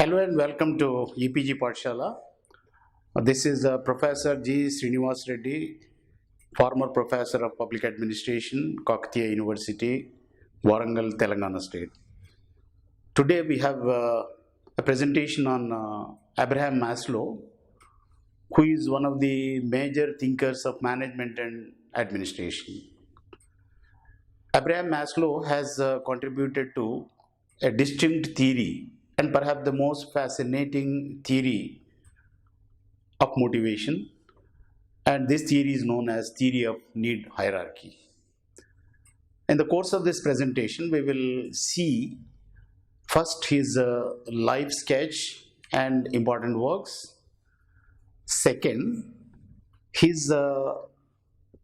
Hello and welcome to EPG Pathshala. This is Professor G. Srinivas Reddy, former Professor of Public Administration, Kakatiya University, Warangal, Telangana State. Today we have a presentation on Abraham Maslow, who is one of the major thinkers of management and administration. Abraham Maslow has contributed to a distinct theory and perhaps the most fascinating theory of motivation, and this theory is known as theory of need hierarchy. In the course of this presentation, we will see first his life sketch and important works. Second, his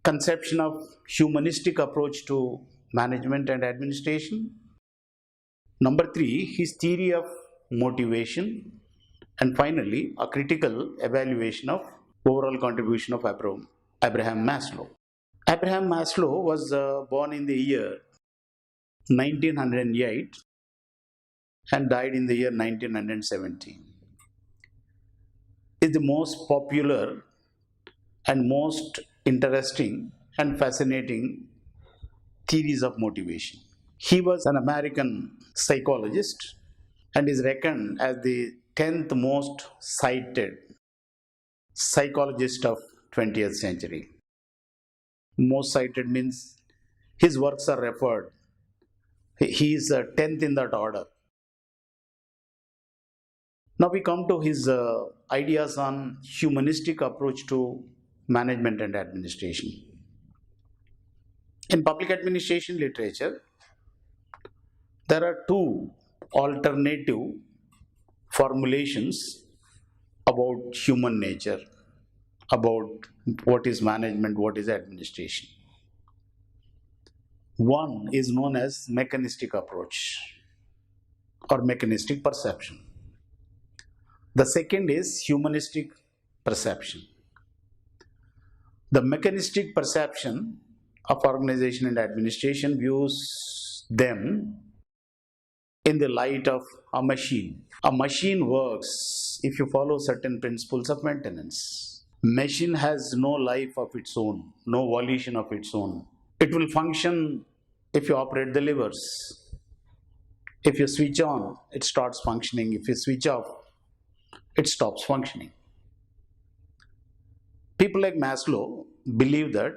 conception of humanistic approach to management and administration. Number three, his theory of motivation. And finally, a critical evaluation of overall contribution of Abraham Maslow. Abraham Maslow was born in the year 1908 and died in the year 1917. Is the most popular and most interesting and fascinating theories of motivation. He was an American psychologist and is reckoned as the 10th most cited psychologist of 20th century. Most cited means his works are referred. He is 10th in that order. Now we come to his ideas on humanistic approach to management and administration. In public administration literature, there are two alternative formulations about human nature, about what is management, what is administration. One is known as mechanistic approach or mechanistic perception. The second is humanistic perception. The mechanistic perception of organization and administration views them in the light of a machine. A machine works if you follow certain principles of maintenance. Machine has no life of its own, no volition of its own. It will function if you operate the levers. If you switch on, it starts functioning. If you switch off, it stops functioning. People like Maslow believe that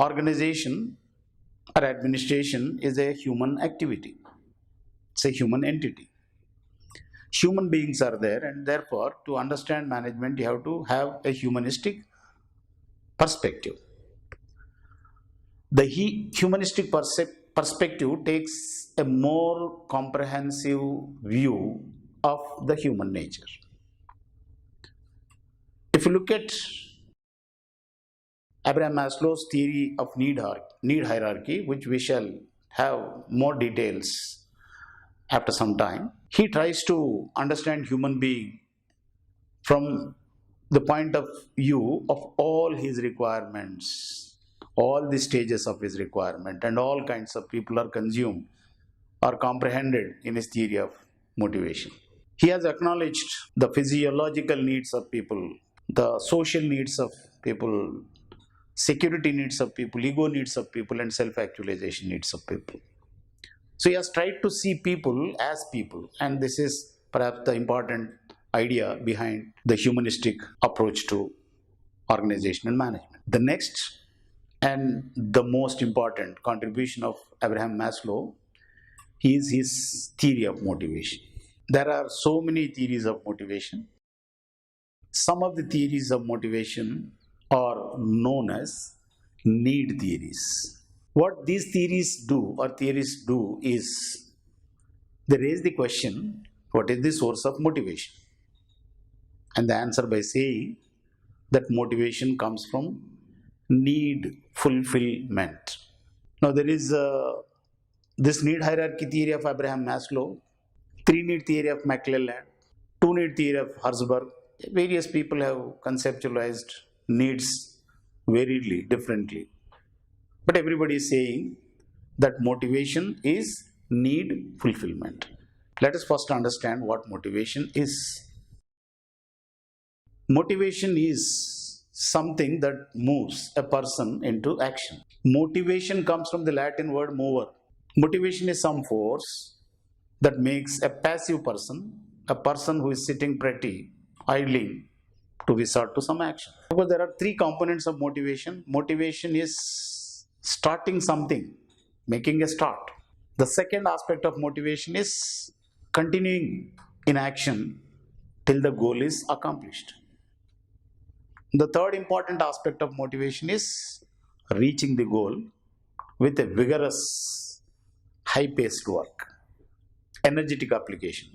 organization or administration is a human activity. It's a human entity. Human beings are there, and therefore to understand management you have to have a humanistic perspective. The humanistic perspective takes a more comprehensive view of the human nature. If you look at Abraham Maslow's theory of need hierarchy, which we shall have more details after some time, he tries to understand human being from the point of view of all his requirements, all the stages of his requirement, and all kinds of people are consumed or comprehended in his theory of motivation. He has acknowledged the physiological needs of people, the social needs of people, security needs of people, ego needs of people, and self-actualization needs of people. So he has tried to see people as people, and this is perhaps the important idea behind the humanistic approach to organization and management. The next and the most important contribution of Abraham Maslow is his theory of motivation. There are so many theories of motivation. Some of the theories of motivation are known as need theories. What these theories do is they raise the question, what is the source of motivation? And the answer by saying that motivation comes from need fulfillment. Now there is this need hierarchy theory of Abraham Maslow, 3-need theory of McClelland, 2-need theory of Herzberg. Various people have conceptualized needs variedly, differently. But everybody is saying that motivation is need fulfillment. Let us first understand what motivation is. Motivation is something that moves a person into action. Motivation comes from the Latin word mover. Motivation is some force that makes a passive person, a person who is sitting pretty, idling, to resort to some action. Because there are three components of motivation. Motivation is starting something, making a start. The second aspect of motivation is continuing in action till the goal is accomplished. The third important aspect of motivation is reaching the goal with a vigorous, high paced work, energetic application.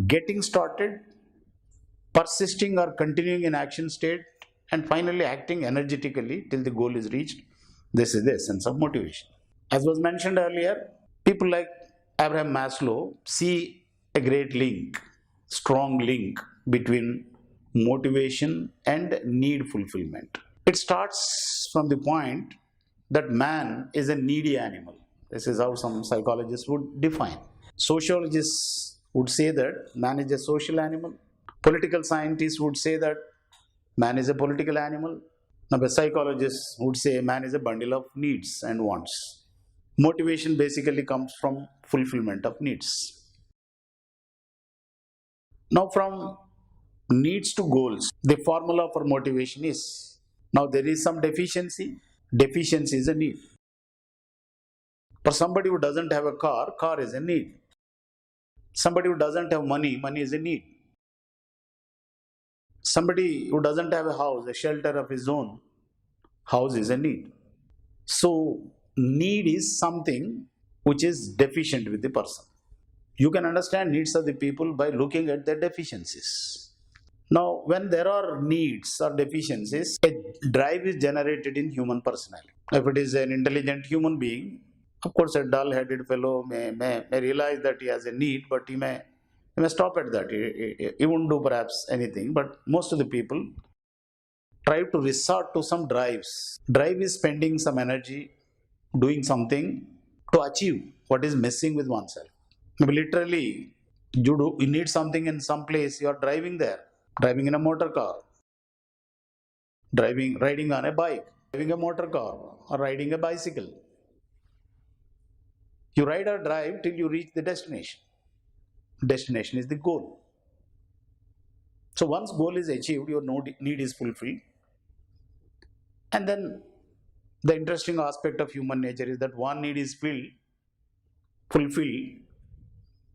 Getting started, persisting or continuing in action state, and finally acting energetically till the goal is reached. This is the essence of motivation. As was mentioned earlier, people like Abraham Maslow see a great link, strong link between motivation and need fulfillment. It starts from the point that man is a needy animal. This is how some psychologists would define. Sociologists would say that man is a social animal. Political scientists would say that man is a political animal. Now, the psychologists would say man is a bundle of needs and wants. Motivation basically comes from fulfillment of needs. Now, from needs to goals, the formula for motivation is, now there is some deficiency. Deficiency is a need. For somebody who doesn't have a car is a need. Somebody who doesn't have money, money is a need. Somebody who doesn't have a house, a shelter of his own, house is a need. So, need is something which is deficient with the person. You can understand needs of the people by looking at their deficiencies. Now, when there are needs or deficiencies, a drive is generated in human personality. If it is an intelligent human being, of course, a dull-headed fellow may realize that he has a need, but he may stop at that. He won't do perhaps anything, but most of the people try to resort to some drives. Drive is spending some energy doing something to achieve what is missing with oneself. Maybe literally, you need something in some place, you are driving there, driving in a motor car, riding on a bike, driving a motor car, or riding a bicycle. You ride or drive till you reach the destination. Destination is the goal. So once goal is achieved, your need is fulfilled. And then the interesting aspect of human nature is that one need is fulfilled,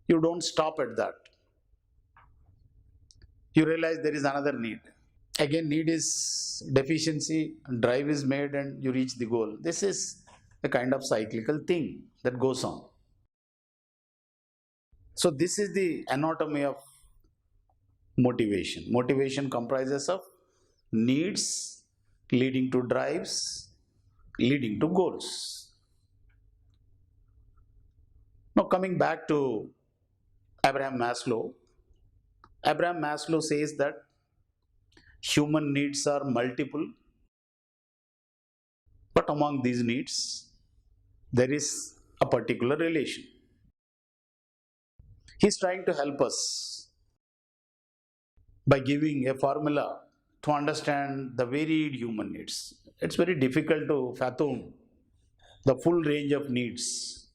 you don't stop at that. You realize there is another need. Again, need is deficiency, drive is made, and you reach the goal. This is a kind of cyclical thing that goes on. So this is the anatomy of motivation. Motivation comprises of needs leading to drives, leading to goals. Now, coming back to Abraham Maslow, Abraham Maslow says that human needs are multiple, but among these needs, there is a particular relation. He's trying to help us by giving a formula to understand the varied human needs. It's very difficult to fathom the full range of needs.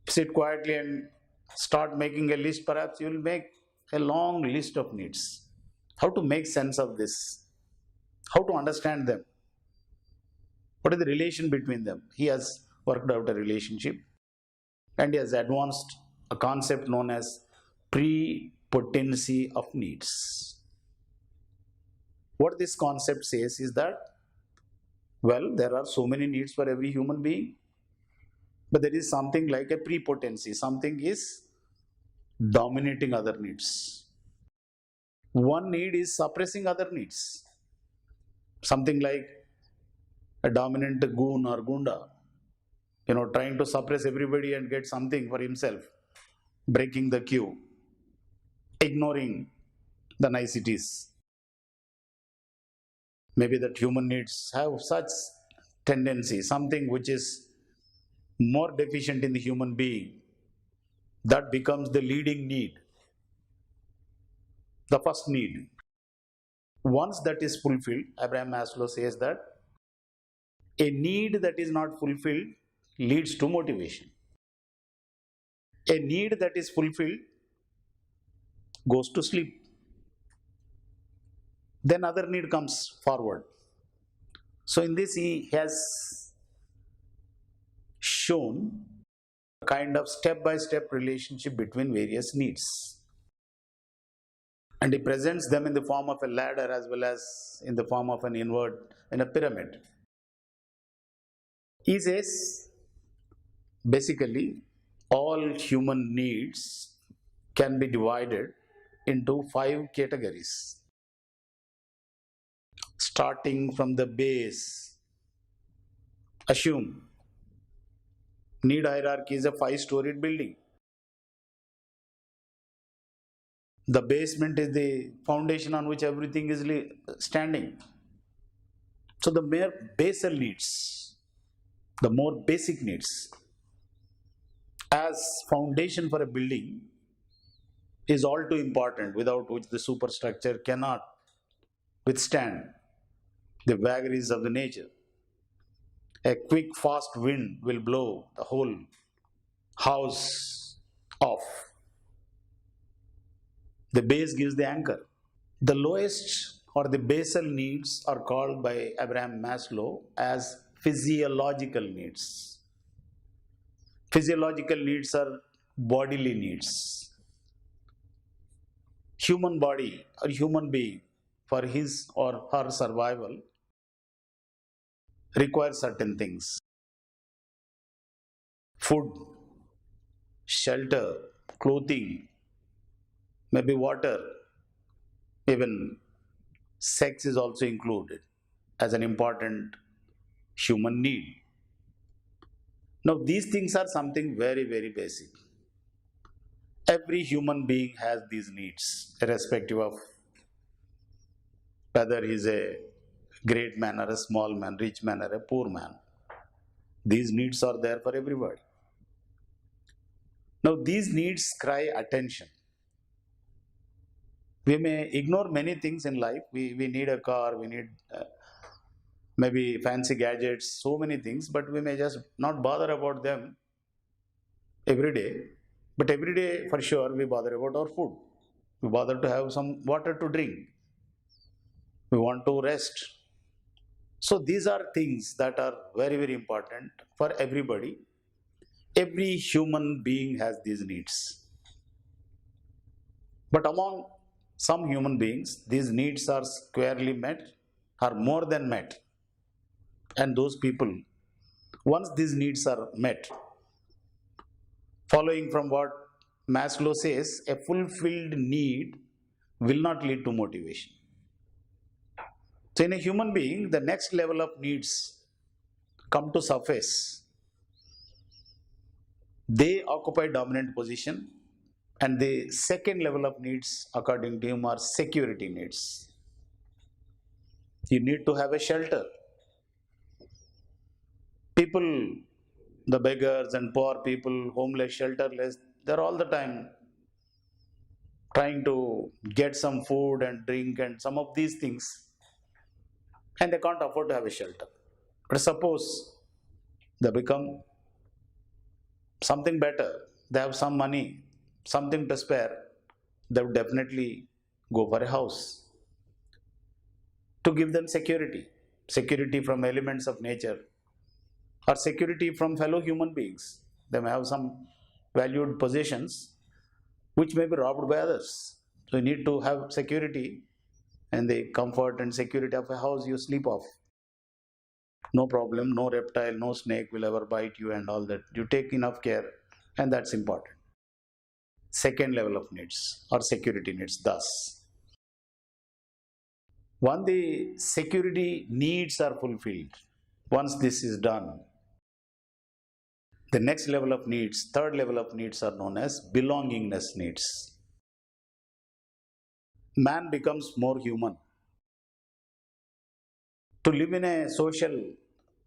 Sit quietly and start making a list, perhaps you will make a long list of needs. How to make sense of this? How to understand them? What is the relation between them? He has worked out a relationship and he has advanced a concept known as prepotency of needs. What this concept says is that, well, there are so many needs for every human being, but there is something like a prepotency. Something is dominating other needs. One need is suppressing other needs. Something like a dominant goon or gunda, trying to suppress everybody and get something for himself, breaking the queue, ignoring the niceties. Maybe that human needs have such tendency, something which is more deficient in the human being that becomes the leading need, the first need. Once that is fulfilled, Abraham Maslow says that a need that is not fulfilled leads to motivation. A need that is fulfilled goes to sleep. Then other need comes forward. So in this he has shown a kind of step-by-step relationship between various needs. And he presents them in the form of a ladder as well as in the form of an invert in a pyramid. He says basically all human needs can be divided into 5 categories. Starting from the base, assume need hierarchy is a 5-storied building. The basement is the foundation on which everything is standing. So the mere basal needs, the more basic needs, as foundation for a building is all too important, without which the superstructure cannot withstand the vagaries of the nature. A quick, fast wind will blow the whole house off. The base gives the anchor. The lowest or the basal needs are called by Abraham Maslow as physiological needs. Physiological needs are bodily needs. Human body or human being, for his or her survival, requires certain things. Food, shelter, clothing, maybe water, even sex is also included as an important human need. Now these things are something very, very basic. Every human being has these needs, irrespective of whether he is a great man or a small man, rich man or a poor man. These needs are there for everybody. Now these needs cry attention. We may ignore many things in life. We need a car, we need maybe fancy gadgets, so many things, but we may just not bother about them every day. But every day for sure we bother about our food. We bother to have some water to drink. We want to rest. So these are things that are very, very important for everybody. Every human being has these needs. But among some human beings, these needs are squarely met, are more than met. And those people, once these needs are met, following from what Maslow says, a fulfilled need will not lead to motivation. So in a human being, the next level of needs come to surface. They occupy dominant position, and the second level of needs, according to him, are security needs. You need to have a shelter. People, the beggars and poor people, homeless, shelterless, they're all the time trying to get some food and drink and some of these things, and they can't afford to have a shelter. But suppose they become something better, they have some money, something to spare, they would definitely go for a house to give them security. Security from elements of nature, or security from fellow human beings. They may have some valued possessions which may be robbed by others. So you need to have security, and the comfort and security of a house you sleep off. No problem, no reptile, no snake will ever bite you and all that. You take enough care, and that's important. Second level of needs or security needs. Thus, once the security needs are fulfilled, once this is done, the next level of needs, third level of needs, are known as belongingness needs. Man becomes more human. To live in a social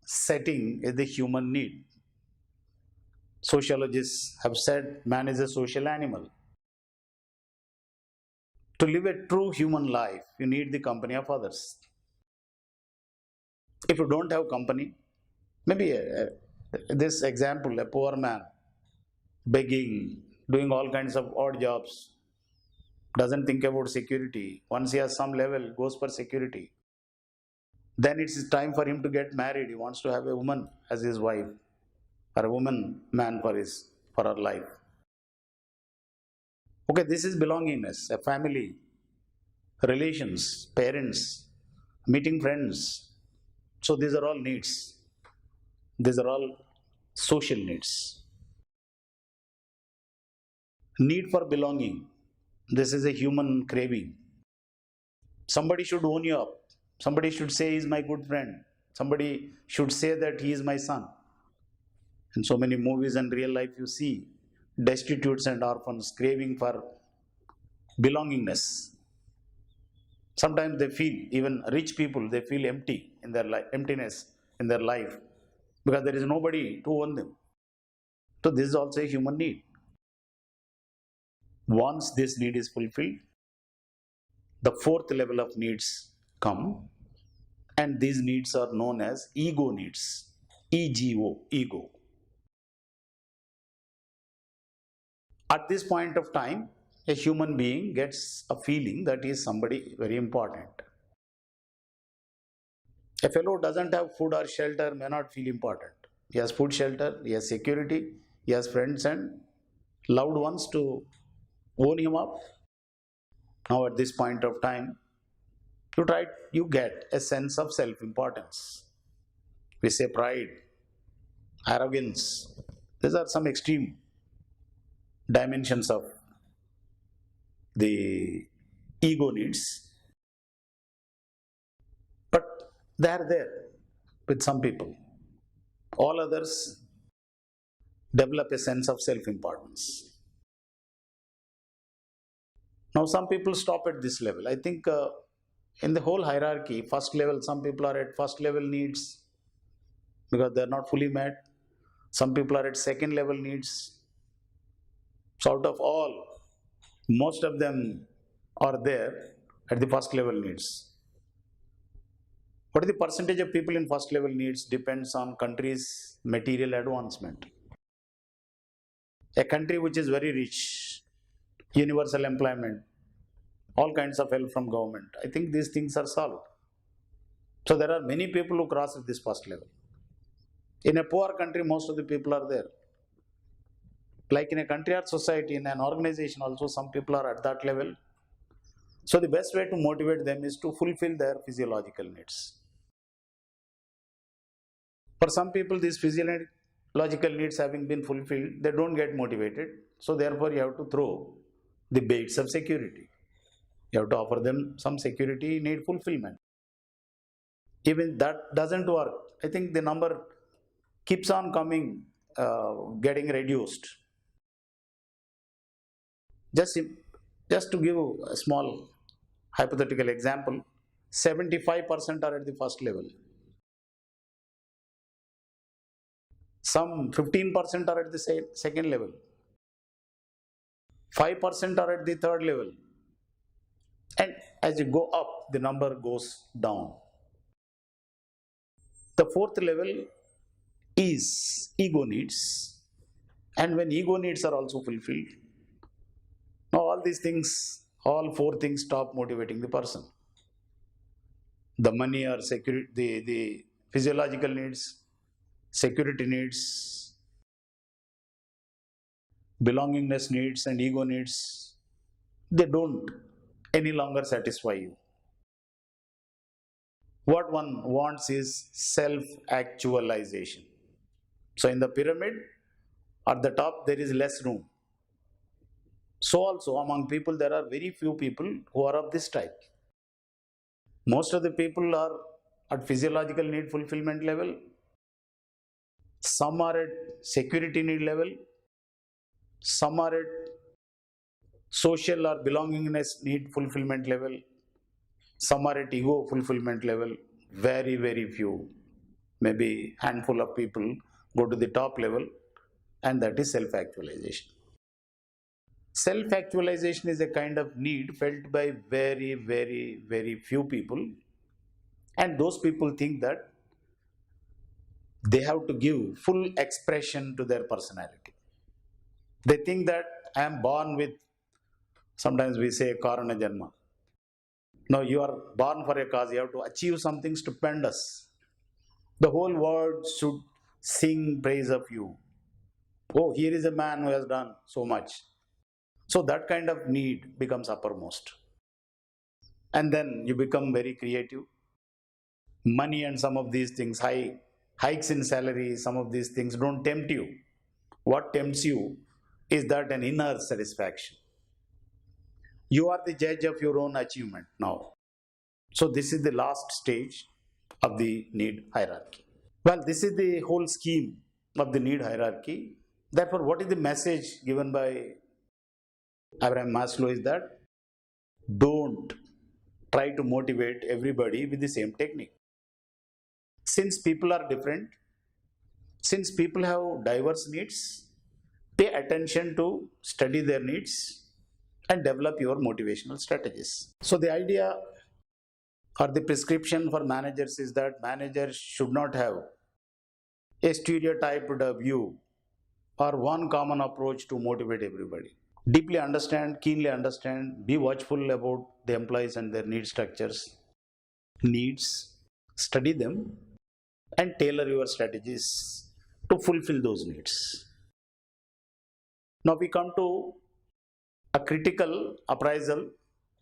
setting is the human need. Sociologists have said man is a social animal. To live a true human life, you need the company of others. If you don't have company, maybe this example, a poor man begging, doing all kinds of odd jobs, doesn't think about security. Once he has some level, goes for security. Then it's time for him to get married. He wants to have a woman as his wife, or a woman man for her life. Okay, this is belongingness, a family, relations, parents, meeting friends. So these are all needs. These are all social needs. Need for belonging. This is a human craving. Somebody should own you up. Somebody should say he is my good friend. Somebody should say that he is my son. In so many movies and real life you see destitutes and orphans craving for belongingness. Sometimes they feel, even rich people, they feel empty in their life, emptiness in their life, because there is nobody to own them. So this is also a human need. Once this need is fulfilled, the fourth level of needs come, and these needs are known as ego needs. EGO, ego. At this point of time, a human being gets a feeling that he is somebody very important. A fellow who doesn't have food or shelter may not feel important. He has food, shelter, he has security, he has friends and loved ones to own him up. Now at this point of time, you get a sense of self-importance. We say pride, arrogance. These are some extreme dimensions of the ego needs. But they are there with some people. All others develop a sense of self-importance. Now some people stop at this level. I think in the whole hierarchy, first level, some people are at first level needs because they are not fully met. Some people are at second level needs. So out of all, most of them are there at the first level needs. What is the percentage of people in first level needs depends on country's material advancement. A country which is very rich, universal employment, all kinds of help from government, I think these things are solved. So there are many people who cross at this first level. In a poor country, most of the people are there. Like in a country or society, in an organization also, some people are at that level. So the best way to motivate them is to fulfill their physiological needs. For some people, these physiological needs having been fulfilled, they don't get motivated. So therefore, you have to throw the baits of security. You have to offer them some security need fulfillment. Even that doesn't work. I think the number keeps on coming, getting reduced. Just to give a small hypothetical example, 75% are at the first level. Some 15% are at the second level. 5% are at the third level. And as you go up, the number goes down. The fourth level is ego needs. And when ego needs are also fulfilled, now all these things, all four things stop motivating the person. The money or security, the physiological needs, security needs, belongingness needs and ego needs, they don't any longer satisfy you. What one wants is self-actualization. So in the pyramid, at the top there is less room. So also among people there are very few people who are of this type. Most of the people are at physiological need fulfillment level. Some are at security need level. Some are at social or belongingness need fulfillment level. Some are at ego fulfillment level. Very, very few, maybe handful of people go to the top level, and that is self-actualization. Self-actualization is a kind of need felt by very, very, very few people, and those people think that they have to give full expression to their personality. They think that I am born with, sometimes we say, Karana Janma. No, you are born for a cause, you have to achieve something stupendous. The whole world should sing praise of you. Oh, here is a man who has done so much. So that kind of need becomes uppermost. And then you become very creative. Money and some of these things, hikes in salary, some of these things don't tempt you. What tempts you is that an inner satisfaction. You are the judge of your own achievement now. So this is the last stage of the need hierarchy. Well, this is the whole scheme of the need hierarchy. Therefore, what is the message given by Abraham Maslow is that don't try to motivate everybody with the same technique. Since people are different, since people have diverse needs, pay attention to study their needs and develop your motivational strategies. So the idea or the prescription for managers is that managers should not have a stereotyped view or one common approach to motivate everybody. Deeply understand, keenly understand, be watchful about the employees and their need structures, needs, study them, and tailor your strategies to fulfill those needs. Now we come to a critical appraisal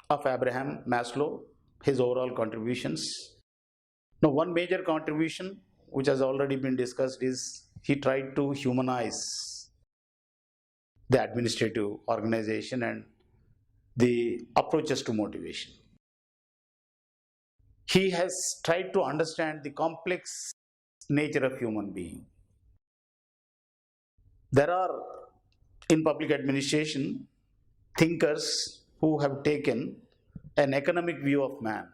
of Abraham Maslow, his overall contributions. Now one major contribution which has already been discussed is he tried to humanize the administrative organization and the approaches to motivation. He has tried to understand the complex nature of human being. There are in public administration thinkers who have taken an economic view of man.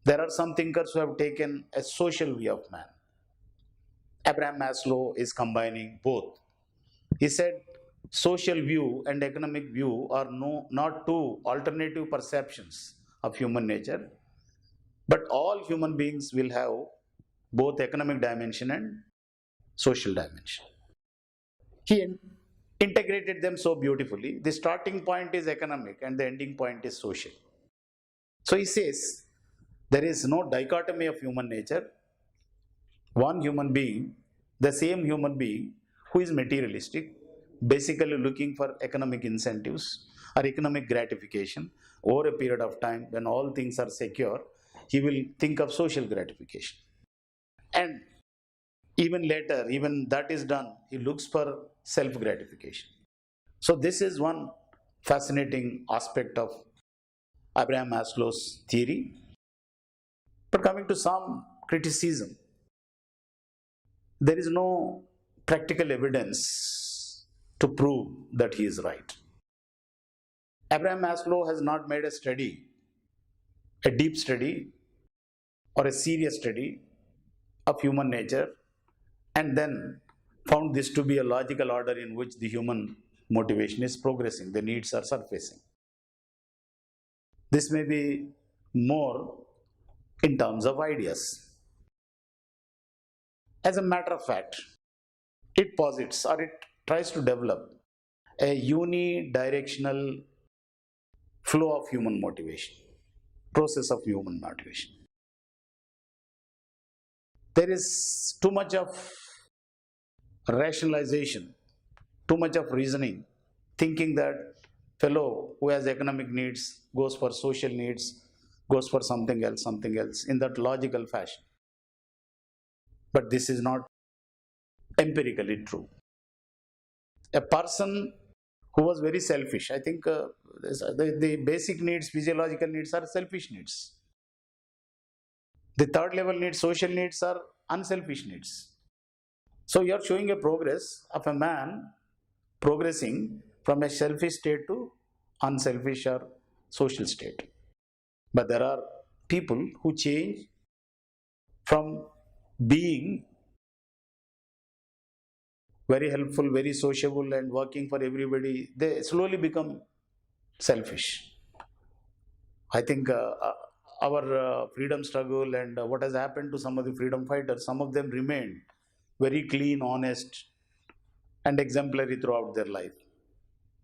There are some thinkers who have taken a social view of man. Abraham Maslow is combining both. He said social view and economic view are not two alternative perceptions of human nature, but all human beings will have both economic dimension and social dimension. He integrated them so beautifully. The starting point is economic and the ending point is social. So he says there is no dichotomy of human nature. One human being, the same human being who is materialistic, basically looking for economic incentives or economic gratification over a period of time when all things are secure, he will think of social gratification. And even later, even that is done, he looks for self-gratification. So this is one fascinating aspect of Abraham Maslow's theory. But coming to some criticism, there is no practical evidence to prove that he is right. Abraham Maslow has not made a study, a deep study or a serious study of human nature and then found this to be a logical order in which the human motivation is progressing, the needs are surfacing. This may be more in terms of ideas. As a matter of fact, it posits or it tries to develop a unidirectional flow of human motivation, process of human motivation. There is too much of rationalization, too much of reasoning, thinking that fellow who has economic needs goes for social needs, goes for something else in that logical fashion. But this is not empirically true. A person who was very selfish, I think the basic needs, physiological needs are selfish needs. The third level needs, social needs, are unselfish needs. So you are showing a progress of a man progressing from a selfish state to unselfish or social state. But there are people who change from being very helpful, very sociable, and working for everybody, they slowly become selfish. I think our freedom struggle and what has happened to some of the freedom fighters, some of them remained very clean, honest, and exemplary throughout their life.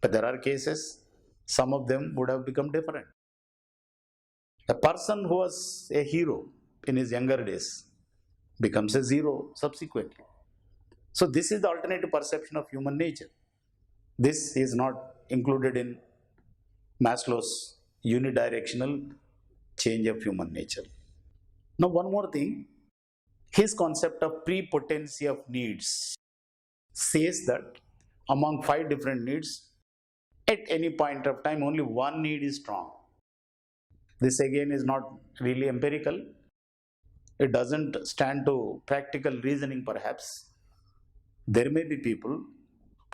But there are cases, some of them would have become different. A person who was a hero in his younger days becomes a zero subsequently. So, this is the alternative perception of human nature. This is not included in Maslow's unidirectional change of human nature. Now, one more thing, his concept of prepotency of needs says that among 5 different needs, at any point of time, only one need is strong. This again is not really empirical. It doesn't stand to practical reasoning, perhaps. There may be people,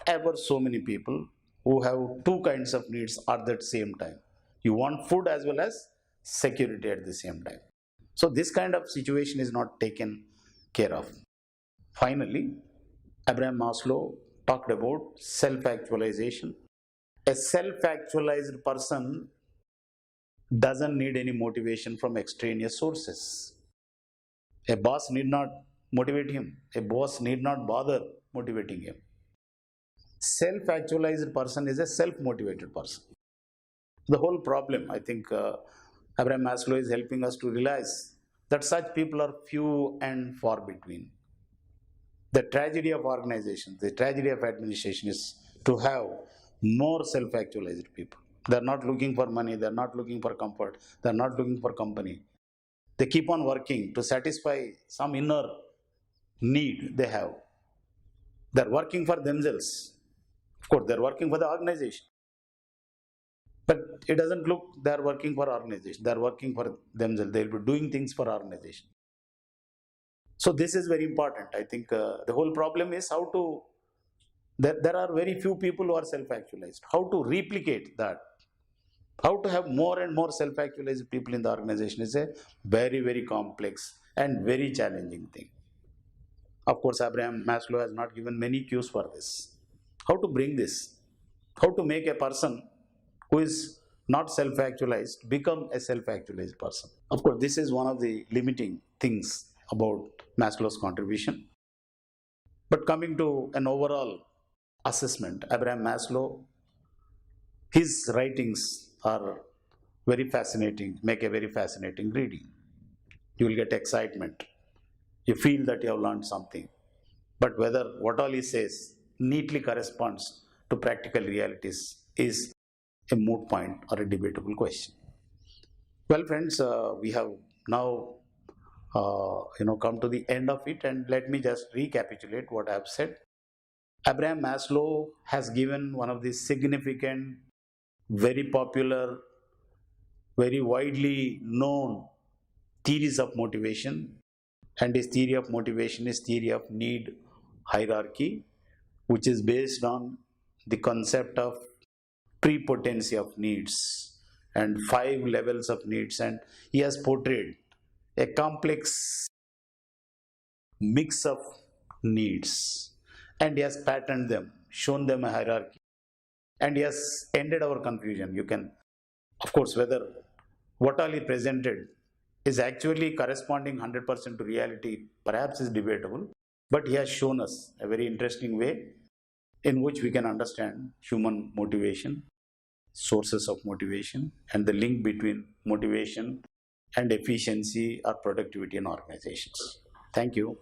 ever so many people, who have 2 kinds of needs at that same time. You want food as well as security at the same time. So this kind of situation is not taken care of. Finally, Abraham Maslow talked about self-actualization. A self-actualized person doesn't need any motivation from extraneous sources. A boss need not motivate him. A boss need not bother motivating him. Self-actualized person is a self-motivated person. The whole problem, I think, Abraham Maslow is helping us to realize that such people are few and far between. The tragedy of organization, the tragedy of administration is to have more self-actualized people. They're not looking for money, they're not looking for comfort, they're not looking for company. They keep on working to satisfy some inner need they have. They're working for themselves. Of course, they're working for the organization. But it doesn't look they're working for organization. They're working for themselves. They'll be doing things for organization. So this is very important. I think the whole problem is how to, there are very few people who are self-actualized. How to replicate that? How to have more and more self-actualized people in the organization is a very, very complex and very challenging thing. Of course, Abraham Maslow has not given many cues for this. How to bring this? How to make a person who is not self-actualized become a self-actualized person? Of course, this is one of the limiting things about Maslow's contribution. But coming to an overall assessment, Abraham Maslow, his writings are very fascinating, make a very fascinating reading. You will get excitement. You feel that you have learned something. But whether what all he says neatly corresponds to practical realities is a moot point or a debatable question. Well, friends, we have now come to the end of it, and let me just recapitulate what I have said. Abraham Maslow has given one of the significant, very popular, very widely known theories of motivation, and his theory of motivation is theory of need hierarchy, which is based on the concept of prepotency of needs and 5 levels of needs, and he has portrayed a complex mix of needs, and he has patterned them, shown them a hierarchy, and he has ended our confusion. You can, of course, whether what all he presented is actually corresponding 100% to reality perhaps is debatable, but he has shown us a very interesting way in which we can understand human motivation, sources of motivation, and the link between motivation and efficiency or productivity in organizations. Thank you.